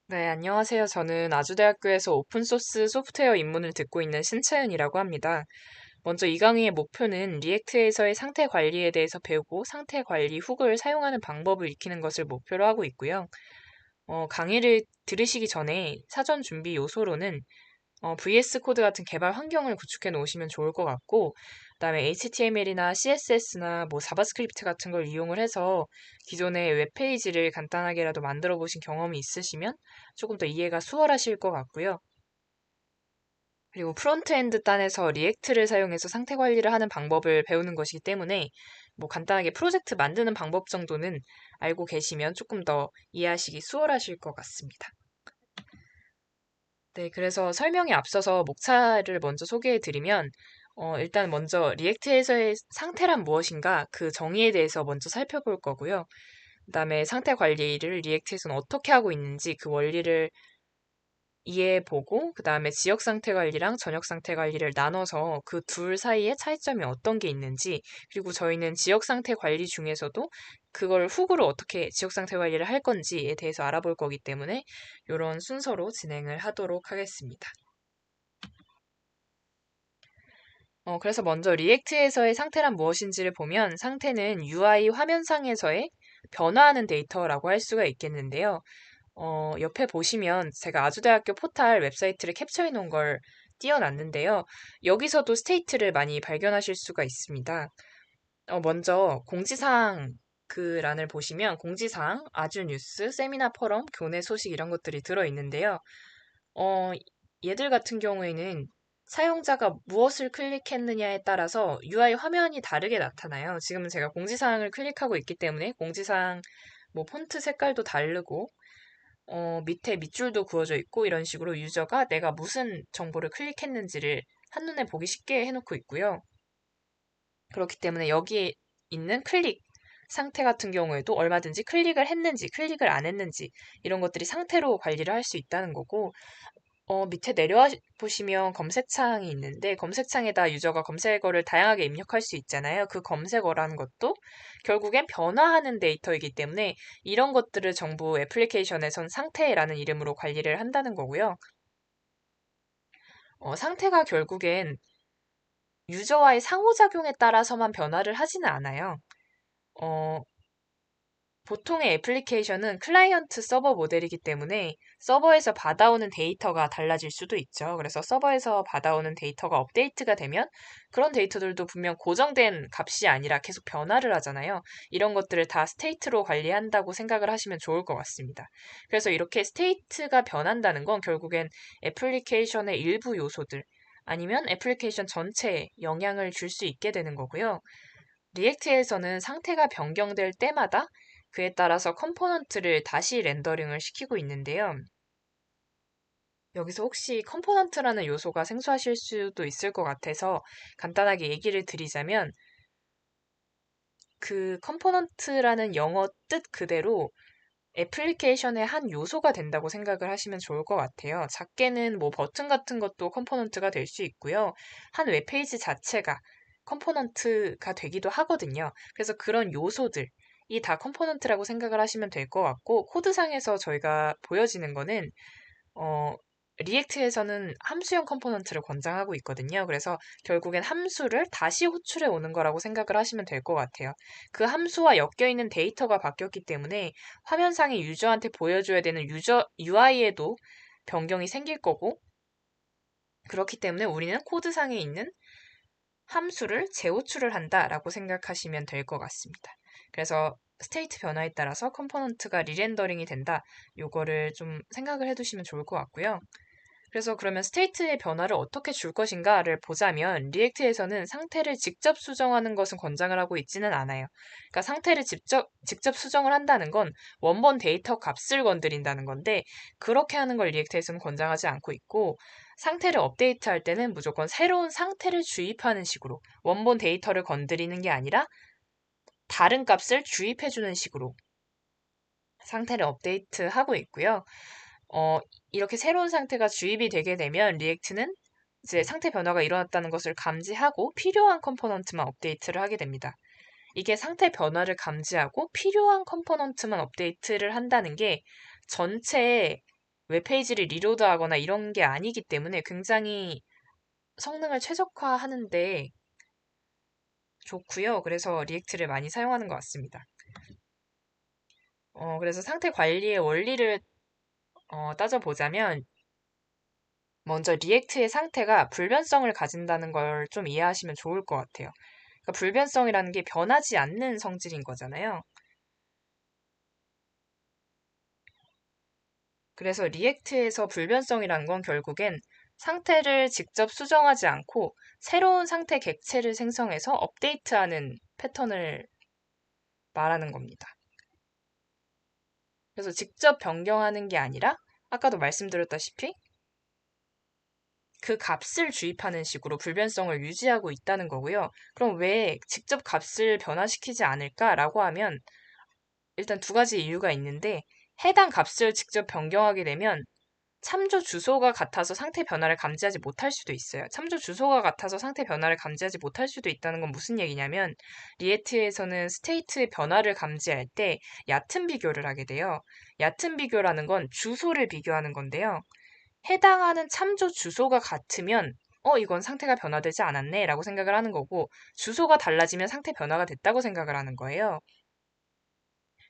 네, 안녕하세요. 저는 아주대학교에서 오픈소스 소프트웨어 입문을 듣고 있는 신채은이라고 합니다. 먼저 이 강의의 목표는 리액트에서의 상태 관리에 대해서 배우고 상태 관리 훅을 사용하는 방법을 익히는 것을 목표로 하고 있고요. 강의를 들으시기 전에 사전 준비 요소로는 VS 코드 같은 개발 환경을 구축해 놓으시면 좋을 것 같고, 그다음에 HTML이나 CSS나 뭐 자바스크립트 같은 걸 이용을 해서 기존의 웹페이지를 간단하게라도 만들어 보신 경험이 있으시면 조금 더 이해가 수월하실 것 같고요. 그리고 프론트엔드 단에서 리액트를 사용해서 상태 관리를 하는 방법을 배우는 것이기 때문에 뭐 간단하게 프로젝트 만드는 방법 정도는 알고 계시면 조금 더 이해하시기 수월하실 것 같습니다. 네, 그래서 설명에 앞서서 목차를 먼저 소개해 드리면, 일단 먼저 리액트에서의 상태란 무엇인가 그 정의에 대해서 먼저 살펴볼 거고요. 그다음에 상태 관리를 리액트에서는 어떻게 하고 있는지 그 원리를 이해해보고, 그다음에 지역 상태 관리랑 전역 상태 관리를 나눠서 그 둘 사이에 차이점이 어떤 게 있는지, 그리고 저희는 지역 상태 관리 중에서도 그걸 훅으로 어떻게 지역 상태 관리를 할 건지에 대해서 알아볼 거기 때문에 이런 순서로 진행을 하도록 하겠습니다. 그래서 먼저 리액트에서의 상태란 무엇인지를 보면 상태는 UI 화면상에서의 변화하는 데이터라고 할 수가 있겠는데요. 옆에 보시면 제가 아주대학교 포탈 웹사이트를 캡처해 놓은 걸 띄워놨는데요. 여기서도 스테이트를 많이 발견하실 수가 있습니다. 먼저 공지사항 그 란을 보시면 공지사항, 아주뉴스, 세미나 포럼, 교내 소식 이런 것들이 들어있는데요. 어, 얘들 같은 경우에는 사용자가 무엇을 클릭했느냐에 따라서 UI 화면이 다르게 나타나요. 지금은 제가 공지사항을 클릭하고 있기 때문에 공지사항 뭐 폰트 색깔도 다르고 밑에 밑줄도 그어져 있고 이런 식으로 유저가 내가 무슨 정보를 클릭했는지를 한눈에 보기 쉽게 해놓고 있고요. 그렇기 때문에 여기에 있는 클릭 상태 같은 경우에도 얼마든지 클릭을 했는지 클릭을 안 했는지 이런 것들이 상태로 관리를 할 수 있다는 거고 밑에 내려와 보시면 검색창이 있는데 검색창에다 유저가 검색어를 다양하게 입력할 수 있잖아요. 그 검색어라는 것도 결국엔 변화하는 데이터이기 때문에 이런 것들을 정부 애플리케이션에선 상태라는 이름으로 관리를 한다는 거고요. 상태가 결국엔 유저와의 상호작용에 따라서만 변화를 하지는 않아요. 어, 보통의 애플리케이션은 클라이언트 서버 모델이기 때문에 서버에서 받아오는 데이터가 달라질 수도 있죠. 그래서 서버에서 받아오는 데이터가 업데이트가 되면 그런 데이터들도 분명 고정된 값이 아니라 계속 변화를 하잖아요. 이런 것들을 다 스테이트로 관리한다고 생각을 하시면 좋을 것 같습니다. 그래서 이렇게 스테이트가 변한다는 건 결국엔 애플리케이션의 일부 요소들 아니면 애플리케이션 전체에 영향을 줄 수 있게 되는 거고요. 리액트에서는 상태가 변경될 때마다 그에 따라서 컴포넌트를 다시 렌더링을 시키고 있는데요. 여기서 혹시 컴포넌트라는 요소가 생소하실 수도 있을 것 같아서 간단하게 얘기를 드리자면 그 컴포넌트라는 영어 뜻 그대로 애플리케이션의 한 요소가 된다고 생각을 하시면 좋을 것 같아요. 작게는 뭐 버튼 같은 것도 컴포넌트가 될 수 있고요. 한 웹페이지 자체가 컴포넌트가 되기도 하거든요. 그래서 그런 요소들, 이 다 컴포넌트라고 생각을 하시면 될 것 같고, 코드상에서 저희가 보여지는 거는, 어, 리액트에서는 함수형 컴포넌트를 권장하고 있거든요. 그래서 결국엔 함수를 다시 호출해 오는 거라고 생각을 하시면 될 것 같아요. 그 함수와 엮여 있는 데이터가 바뀌었기 때문에 화면상의 유저한테 보여줘야 되는 유저 UI에도 변경이 생길 거고, 그렇기 때문에 우리는 코드상에 있는 함수를 재호출을 한다라고 생각하시면 될 것 같습니다. 그래서 스테이트 변화에 따라서 컴포넌트가 리렌더링이 된다. 요거를 좀 생각을 해두시면 좋을 것 같고요. 그래서 그러면 스테이트의 변화를 어떻게 줄 것인가를 보자면 리액트에서는 상태를 직접 수정하는 것은 권장을 하고 있지는 않아요. 그러니까 상태를 직접 수정을 한다는 건 원본 데이터 값을 건드린다는 건데 그렇게 하는 걸 리액트에서는 권장하지 않고 있고 상태를 업데이트할 때는 무조건 새로운 상태를 주입하는 식으로 원본 데이터를 건드리는 게 아니라 다른 값을 주입해주는 식으로 상태를 업데이트하고 있고요. 어, 이렇게 새로운 상태가 주입이 되게 되면 리액트는 이제 상태 변화가 일어났다는 것을 감지하고 필요한 컴포넌트만 업데이트를 하게 됩니다. 이게 상태 변화를 감지하고 필요한 컴포넌트만 업데이트를 한다는 게 전체 웹페이지를 리로드하거나 이런 게 아니기 때문에 굉장히 성능을 최적화하는데 좋고요. 그래서 리액트를 많이 사용하는 것 같습니다. 그래서 상태 관리의 원리를 따져보자면 먼저 리액트의 상태가 불변성을 가진다는 걸 좀 이해하시면 좋을 것 같아요. 그러니까 불변성이라는 게 변하지 않는 성질인 거잖아요. 그래서 리액트에서 불변성이라는 건 결국엔 상태를 직접 수정하지 않고 새로운 상태 객체를 생성해서 업데이트하는 패턴을 말하는 겁니다. 그래서 직접 변경하는 게 아니라 아까도 말씀드렸다시피 그 값을 주입하는 식으로 불변성을 유지하고 있다는 거고요. 그럼 왜 직접 값을 변화시키지 않을까라고 하면 일단 두 가지 이유가 있는데 해당 값을 직접 변경하게 되면 참조 주소가 같아서 상태 변화를 감지하지 못할 수도 있어요. 참조 주소가 같아서 상태 변화를 감지하지 못할 수도 있다는 건 무슨 얘기냐면 리액트에서는 스테이트의 변화를 감지할 때 얕은 비교를 하게 돼요. 얕은 비교라는 건 주소를 비교하는 건데요. 해당하는 참조 주소가 같으면 이건 상태가 변화되지 않았네 라고 생각을 하는 거고 주소가 달라지면 상태 변화가 됐다고 생각을 하는 거예요.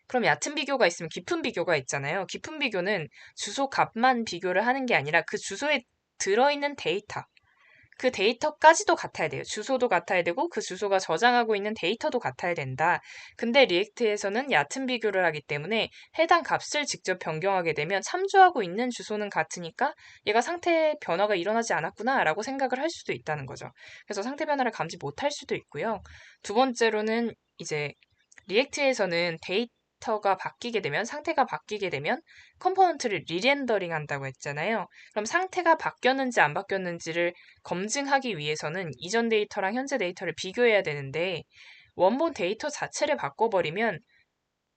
그럼 얕은 비교가 있으면 깊은 비교가 있잖아요. 깊은 비교는 주소 값만 비교를 하는 게 아니라 그 주소에 들어있는 데이터, 그 데이터까지도 같아야 돼요. 주소도 같아야 되고 그 주소가 저장하고 있는 데이터도 같아야 된다. 근데 리액트에서는 얕은 비교를 하기 때문에 해당 값을 직접 변경하게 되면 참조하고 있는 주소는 같으니까 얘가 상태 변화가 일어나지 않았구나 라고 생각을 할 수도 있다는 거죠. 그래서 상태 변화를 감지 못할 수도 있고요. 두 번째로는 이제 리액트에서는 데이터가 바뀌게 되면 상태가 바뀌게 되면 컴포넌트를 리렌더링 한다고 했잖아요. 그럼 상태가 바뀌었는지 안 바뀌었는지를 검증하기 위해서는 이전 데이터랑 현재 데이터를 비교해야 되는데 원본 데이터 자체를 바꿔버리면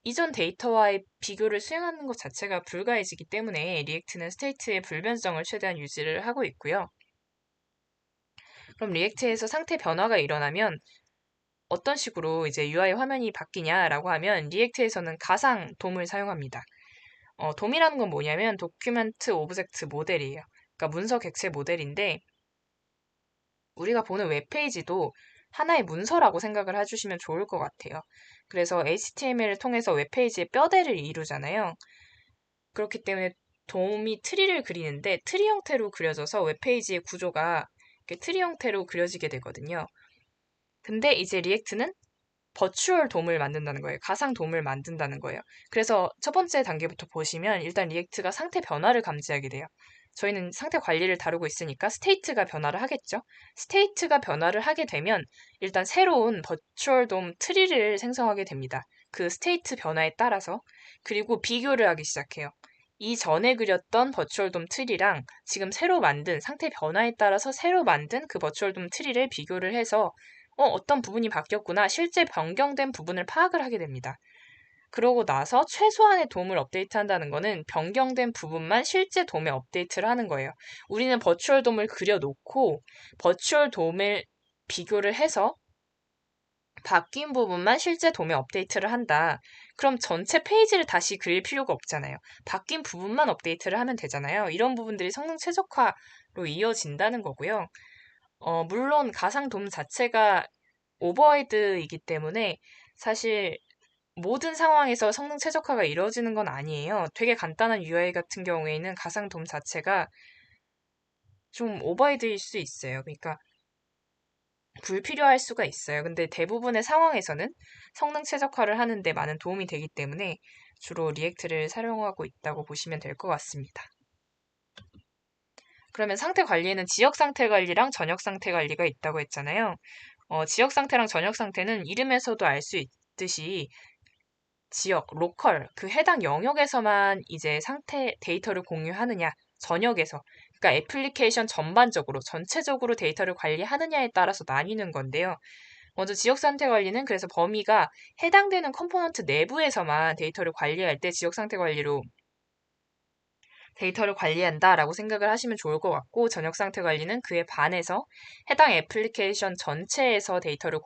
이전 데이터와의 비교를 수행하는 것 자체가 불가해지기 때문에 리액트는 스테이트의 불변성을 최대한 유지를 하고 있고요. 그럼 리액트에서 상태 변화가 일어나면 어떤 식으로 이제 UI 화면이 바뀌냐라고 하면 리액트에서는 가상 돔을 사용합니다. 돔이라는 건 뭐냐면 도큐멘트 오브젝트 모델이에요. 그러니까 문서 객체 모델인데 우리가 보는 웹페이지도 하나의 문서라고 생각을 해주시면 좋을 것 같아요. 그래서 HTML을 통해서 웹페이지의 뼈대를 이루잖아요. 그렇기 때문에 돔이 트리를 그리는데 트리 형태로 그려져서 웹페이지의 구조가 이렇게 트리 형태로 그려지게 되거든요. 근데 이제 리액트는 버추얼 돔을 만든다는 거예요. 가상 돔을 만든다는 거예요. 그래서 첫 번째 단계부터 보시면 일단 리액트가 상태 변화를 감지하게 돼요. 저희는 상태 관리를 다루고 있으니까 스테이트가 변화를 하겠죠. 스테이트가 변화를 하게 되면 일단 새로운 버추얼 돔 트리를 생성하게 됩니다. 그 스테이트 변화에 따라서. 그리고 비교를 하기 시작해요. 이전에 그렸던 버추얼 돔 트리랑 지금 새로 만든 상태 변화에 따라서 새로 만든 그 버추얼 돔 트리를 비교를 해서 어떤 부분이 바뀌었구나, 실제 변경된 부분을 파악을 하게 됩니다. 그러고 나서 최소한의 돔을 업데이트한다는 거는 변경된 부분만 실제 돔에 업데이트를 하는 거예요. 우리는 버추얼 돔을 그려놓고 버추얼 돔을 비교를 해서 바뀐 부분만 실제 돔에 업데이트를 한다. 그럼 전체 페이지를 다시 그릴 필요가 없잖아요. 바뀐 부분만 업데이트를 하면 되잖아요. 이런 부분들이 성능 최적화로 이어진다는 거고요. 물론 가상 돔 자체가 오버헤드이기 때문에 사실 모든 상황에서 성능 최적화가 이루어지는 건 아니에요. 되게 간단한 UI 같은 경우에는 가상 돔 자체가 좀 오버헤드일 수 있어요. 그러니까 불필요할 수가 있어요. 근데 대부분의 상황에서는 성능 최적화를 하는데 많은 도움이 되기 때문에 주로 리액트를 사용하고 있다고 보시면 될 것 같습니다. 그러면 상태 관리에는 지역 상태 관리랑 전역 상태 관리가 있다고 했잖아요. 지역 상태랑 전역 상태는 이름에서도 알 수 있듯이 지역, 로컬, 그 해당 영역에서만 이제 상태 데이터를 공유하느냐, 전역에서, 그러니까 애플리케이션 전반적으로, 전체적으로 데이터를 관리하느냐에 따라서 나뉘는 건데요. 먼저 지역 상태 관리는 그래서 범위가 해당되는 컴포넌트 내부에서만 데이터를 관리할 때 지역 상태 관리로 데이터를 관리한다라고 생각을 하시면 좋을 것 같고, 전역 상태 관리는 그에 반해서 해당 애플리케이션 전체에서 데이터를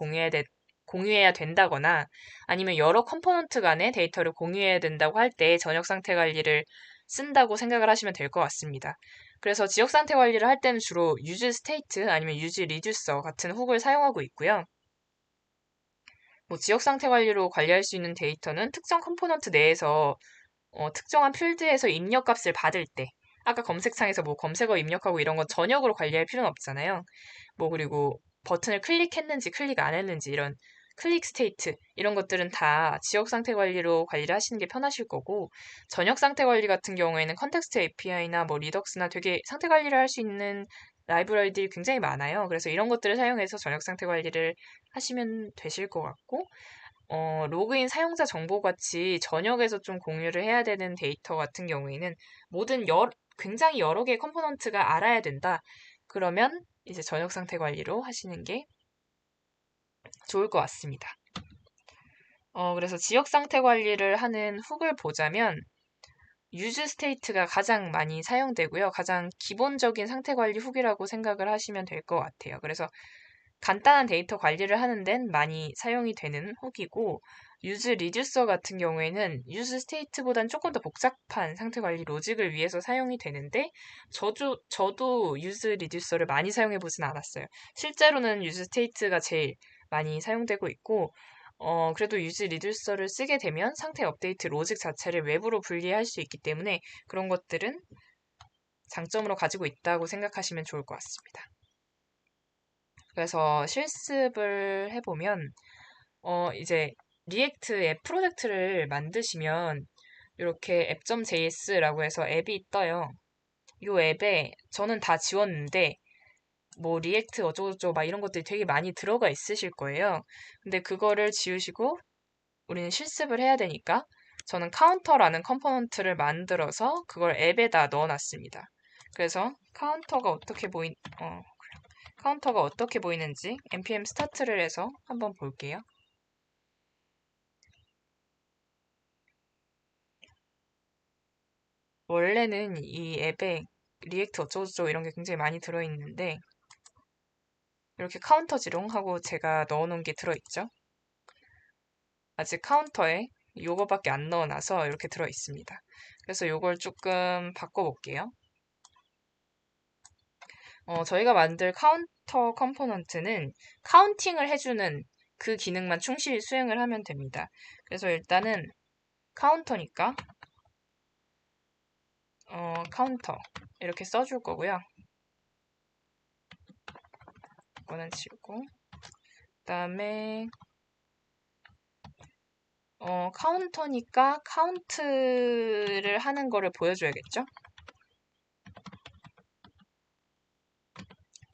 공유해야 된다거나 아니면 여러 컴포넌트 간의 데이터를 공유해야 된다고 할 때 저녁 상태 관리를 쓴다고 생각을 하시면 될 것 같습니다. 그래서 지역 상태 관리를 할 때는 주로 use state 아니면 use reducer 같은 훅을 사용하고 있고요. 뭐 지역 상태 관리로 관리할 수 있는 데이터는 특정 컴포넌트 내에서 특정한 필드에서 입력 값을 받을 때 아까 검색창에서 뭐 검색어 입력하고 이런 건 전역으로 관리할 필요는 없잖아요. 뭐 그리고 버튼을 클릭했는지 클릭 안 했는지 이런 클릭 스테이트 이런 것들은 다 지역 상태 관리로 관리를 하시는 게 편하실 거고 전역 상태 관리 같은 경우에는 컨텍스트 API나 뭐 리덕스나 되게 상태 관리를 할 수 있는 라이브러리들이 굉장히 많아요. 그래서 이런 것들을 사용해서 전역 상태 관리를 하시면 되실 것 같고 로그인 사용자 정보 같이 전역에서 좀 공유를 해야 되는 데이터 같은 경우에는 굉장히 여러 개의 컴포넌트가 알아야 된다. 그러면 이제 전역 상태 관리로 하시는 게 좋을 것 같습니다. 그래서 지역 상태 관리를 하는 훅을 보자면 use state가 가장 많이 사용되고요. 가장 기본적인 상태 관리 훅이라고 생각을 하시면 될 것 같아요. 그래서 간단한 데이터 관리를 하는 데는 많이 사용이 되는 훅이고 use reducer 같은 경우에는 use state보다는 조금 더 복잡한 상태 관리 로직을 위해서 사용이 되는데 저도 use reducer를 많이 사용해 보진 않았어요. 실제로는 use state가 제일 많이 사용되고 있고 그래도 use reducer를 쓰게 되면 상태 업데이트 로직 자체를 외부로 분리할 수 있기 때문에 그런 것들은 장점으로 가지고 있다고 생각하시면 좋을 것 같습니다. 그래서 실습을 해보면 이제 리액트 앱 프로젝트를 만드시면 이렇게 app.js라고 해서 앱이 떠요. 이 앱에 저는 다 지웠는데 뭐 리액트 어쩌고저쩌고 막 이런 것들이 되게 많이 들어가 있으실 거예요. 근데 그거를 지우시고 우리는 실습을 해야 되니까 저는 카운터라는 컴포넌트를 만들어서 그걸 앱에다 넣어놨습니다. 그래서 카운터가 어떻게 보이는지 npm 스타트를 해서 한번 볼게요. 원래는 이 앱에 리액트 어쩌고저쩌고 이런 게 굉장히 많이 들어있는데 이렇게 카운터 지롱하고 제가 넣어놓은 게 들어있죠. 아직 카운터에 요거밖에 안 넣어놔서 이렇게 들어있습니다. 그래서 요걸 조금 바꿔볼게요. 저희가 만들 카운터 컴포넌트는 카운팅을 해주는 그 기능만 충실히 수행을 하면 됩니다. 그래서 일단은 카운터니까 카운터 이렇게 써줄 거고요. 이거는 지우고 그다음에 카운터니까 카운트를 하는 거를 보여줘야겠죠?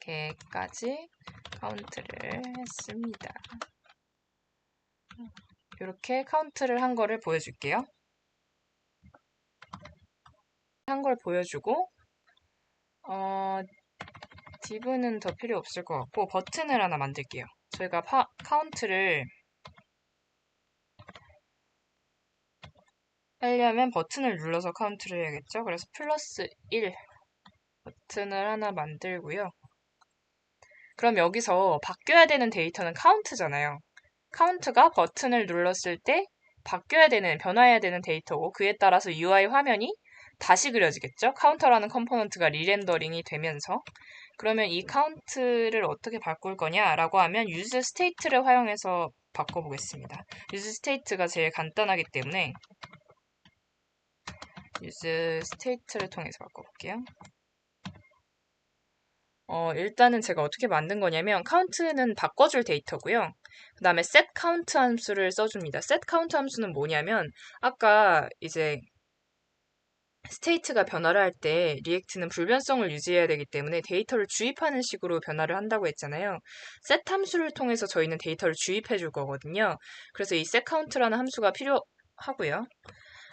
이렇게까지 카운트를 했습니다. 이렇게 카운트를 한 거를 보여줄게요. 한 걸 보여주고 div는 더 필요 없을 것 같고 버튼을 하나 만들게요. 저희가 카운트를 하려면 버튼을 눌러서 카운트를 해야겠죠? 그래서 플러스 1 버튼을 하나 만들고요. 그럼 여기서 바뀌어야 되는 데이터는 카운트잖아요. 카운트가 버튼을 눌렀을 때 변화해야 되는 데이터고 그에 따라서 UI 화면이 다시 그려지겠죠? 카운터라는 컴포넌트가 리렌더링이 되면서 그러면 이 카운트를 어떻게 바꿀 거냐라고 하면 use state를 활용해서 바꿔보겠습니다. use state가 제일 간단하기 때문에 use state를 통해서 바꿔볼게요. 일단은 제가 어떻게 만든 거냐면 카운트는 바꿔줄 데이터고요. 그 다음에 set count 함수를 써줍니다. set count 함수는 뭐냐면 아까 이제 스테이트가 변화를 할 때 리액트는 불변성을 유지해야 되기 때문에 데이터를 주입하는 식으로 변화를 한다고 했잖아요. set 함수를 통해서 저희는 데이터를 주입해 줄 거거든요. 그래서 이 set count라는 함수가 필요하고요.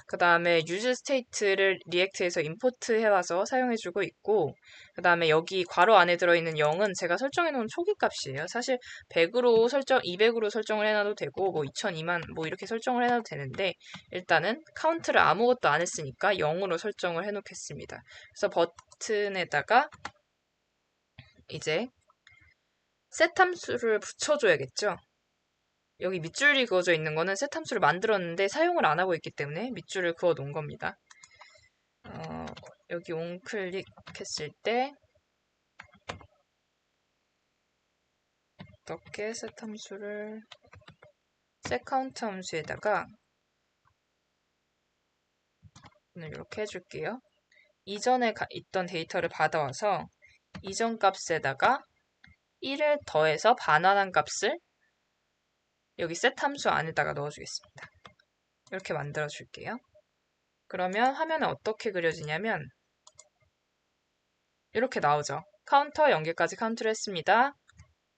그 다음에 use state를 리액트에서 임포트 해와서 사용해주고 있고 그 다음에 여기 괄호 안에 들어있는 0은 제가 설정해놓은 초기 값이에요. 사실 200으로 설정을 해놔도 되고 뭐 2002만 뭐 이렇게 설정을 해놔도 되는데 일단은 카운트를 아무것도 안 했으니까 0으로 설정을 해놓겠습니다. 그래서 버튼에다가 이제 set 함수를 붙여줘야겠죠. 여기 밑줄이 그어져 있는 거는 셋 함수를 만들었는데 사용을 안 하고 있기 때문에 밑줄을 그어 놓은 겁니다. 여기 onClick 했을 때 어떻게 셋 함수를 setCount 함수에다가 이렇게 해줄게요. 이전에 있던 데이터를 받아와서 이전 값에다가 1을 더해서 반환한 값을 여기 set 함수 안에다가 넣어주겠습니다. 이렇게 만들어 줄게요. 그러면 화면에 어떻게 그려지냐면 이렇게 나오죠. 카운터 연계까지 카운트를 했습니다.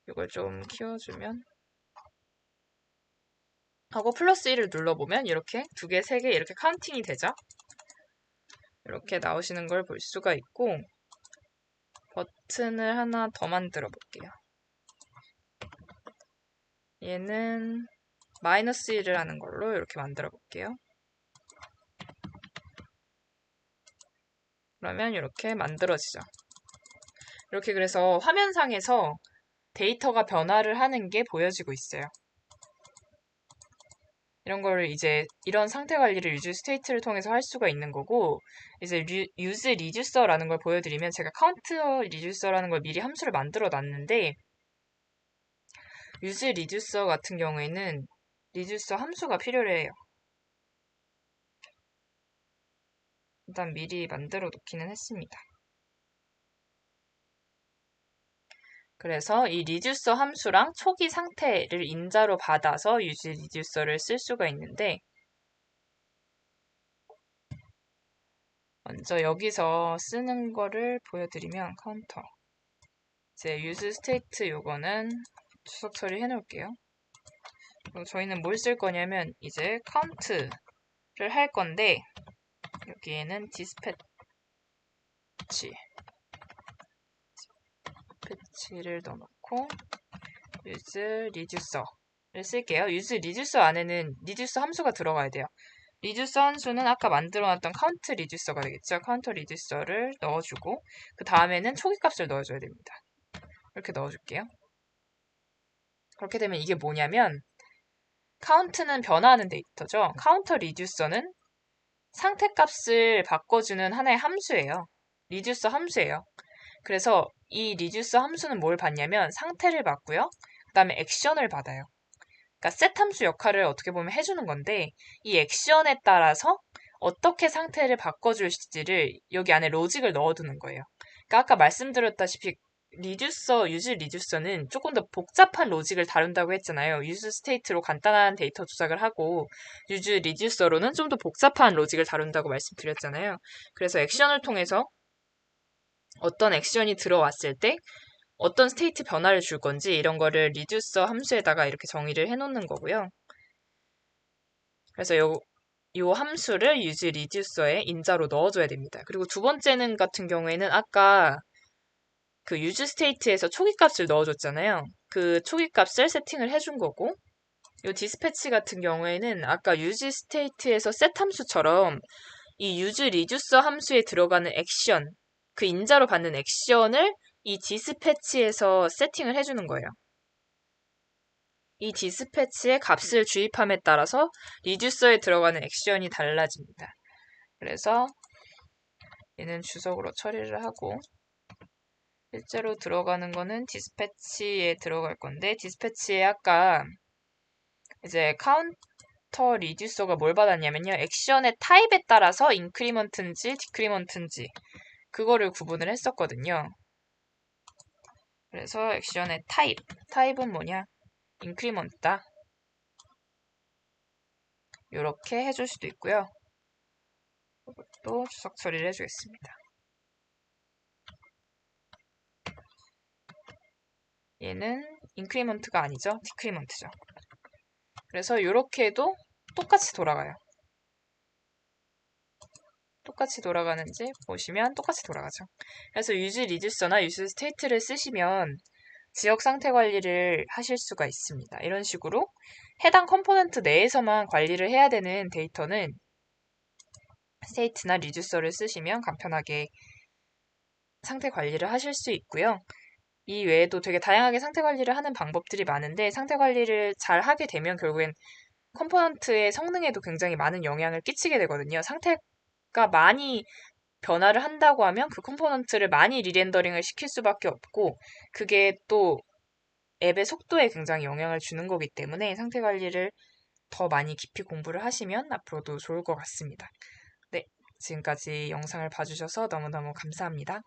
이걸 좀 키워주면 하고 플러스 1을 눌러보면 이렇게 2개, 3개 이렇게 카운팅이 되죠. 이렇게 나오시는 걸 볼 수가 있고 버튼을 하나 더 만들어 볼게요. 얘는 마이너스 1을 하는 걸로 이렇게 만들어 볼게요. 그러면 이렇게 만들어지죠. 이렇게 그래서 화면상에서 데이터가 변화를 하는 게 보여지고 있어요. 이런 거를 이제 이런 상태 관리를 유즈 스테이트를 통해서 할 수가 있는 거고 이제 유즈 리듀서라는 걸 보여드리면 제가 카운트 리듀서라는 걸 미리 함수를 만들어 놨는데 유즈 리듀서 같은 경우에는 리듀서 함수가 필요해요. 일단 미리 만들어 놓기는 했습니다. 그래서 이 리듀서 함수랑 초기 상태를 인자로 받아서 유즈 리듀서를 쓸 수가 있는데 먼저 여기서 쓰는 거를 보여드리면 카운터 이제 유즈 스테이트 요거는 추석 처리 해놓을게요. 그리고 저희는 뭘 쓸 거냐면 이제 카운트를 할 건데 여기에는 디스패치를 넣어놓고 유즈 리듀서를 쓸게요. 유즈 리듀서 안에는 리듀서 함수가 들어가야 돼요. 리듀서 함수는 아까 만들어놨던 카운트 리듀서가 되겠죠. 카운터 리듀서를 넣어주고 그 다음에는 초기값을 넣어줘야 됩니다. 이렇게 넣어줄게요. 그렇게 되면 이게 뭐냐면 카운트는 변화하는 데이터죠. 카운터 리듀서는 상태값을 바꿔주는 하나의 함수예요. 리듀서 함수예요. 그래서 이 리듀서 함수는 뭘 받냐면 상태를 받고요. 그 다음에 액션을 받아요. 그러니까 set 함수 역할을 어떻게 보면 해주는 건데 이 액션에 따라서 어떻게 상태를 바꿔줄지를 여기 안에 로직을 넣어두는 거예요. 그러니까 아까 말씀드렸다시피 유즈 리듀서는 조금 더 복잡한 로직을 다룬다고 했잖아요. 유즈 스테이트로 간단한 데이터 조작을 하고 유즈 리듀서로는 좀 더 복잡한 로직을 다룬다고 말씀드렸잖아요. 그래서 액션을 통해서 어떤 액션이 들어왔을 때 어떤 스테이트 변화를 줄 건지 이런 거를 리듀서 함수에다가 이렇게 정의를 해놓는 거고요. 그래서 요 함수를 유즈 리듀서에 인자로 넣어줘야 됩니다. 그리고 두 번째는 같은 경우에는 아까 그 유즈 스테이트에서 초기값을 넣어줬잖아요. 그 초기값을 세팅을 해준 거고 요 디스패치 같은 경우에는 아까 유즈 스테이트에서 set 함수처럼 이 유즈 리듀서 함수에 들어가는 액션, 그 인자로 받는 액션을 이 디스패치에서 세팅을 해주는 거예요. 이 디스패치의 값을 주입함에 따라서 리듀서에 들어가는 액션이 달라집니다. 그래서 얘는 주석으로 처리를 하고 실제로 들어가는 거는 디스패치에 들어갈 건데 디스패치에 아까 이제 카운터 리듀서가 뭘 받았냐면요. 액션의 타입에 따라서 인크리먼트인지 디크리먼트인지 그거를 구분을 했었거든요. 그래서 액션의 타입은 뭐냐? 인크리먼트다. 이렇게 해줄 수도 있고요. 이것도 주석 처리를 해주겠습니다. 얘는 인크리먼트가 아니죠. 디크리먼트죠. 그래서 이렇게 해도 똑같이 돌아가요. 똑같이 돌아가는지 보시면 똑같이 돌아가죠. 그래서 유즈 리듀서나 유즈 스테이트를 쓰시면 지역 상태 관리를 하실 수가 있습니다. 이런 식으로 해당 컴포넌트 내에서만 관리를 해야 되는 데이터는 스테이트나 리듀서를 쓰시면 간편하게 상태 관리를 하실 수 있고요. 이 외에도 되게 다양하게 상태 관리를 하는 방법들이 많은데 상태 관리를 잘 하게 되면 결국엔 컴포넌트의 성능에도 굉장히 많은 영향을 끼치게 되거든요. 상태가 많이 변화를 한다고 하면 그 컴포넌트를 많이 리렌더링을 시킬 수밖에 없고 그게 또 앱의 속도에 굉장히 영향을 주는 거기 때문에 상태 관리를 더 많이 깊이 공부를 하시면 앞으로도 좋을 것 같습니다. 네, 지금까지 영상을 봐주셔서 너무너무 감사합니다.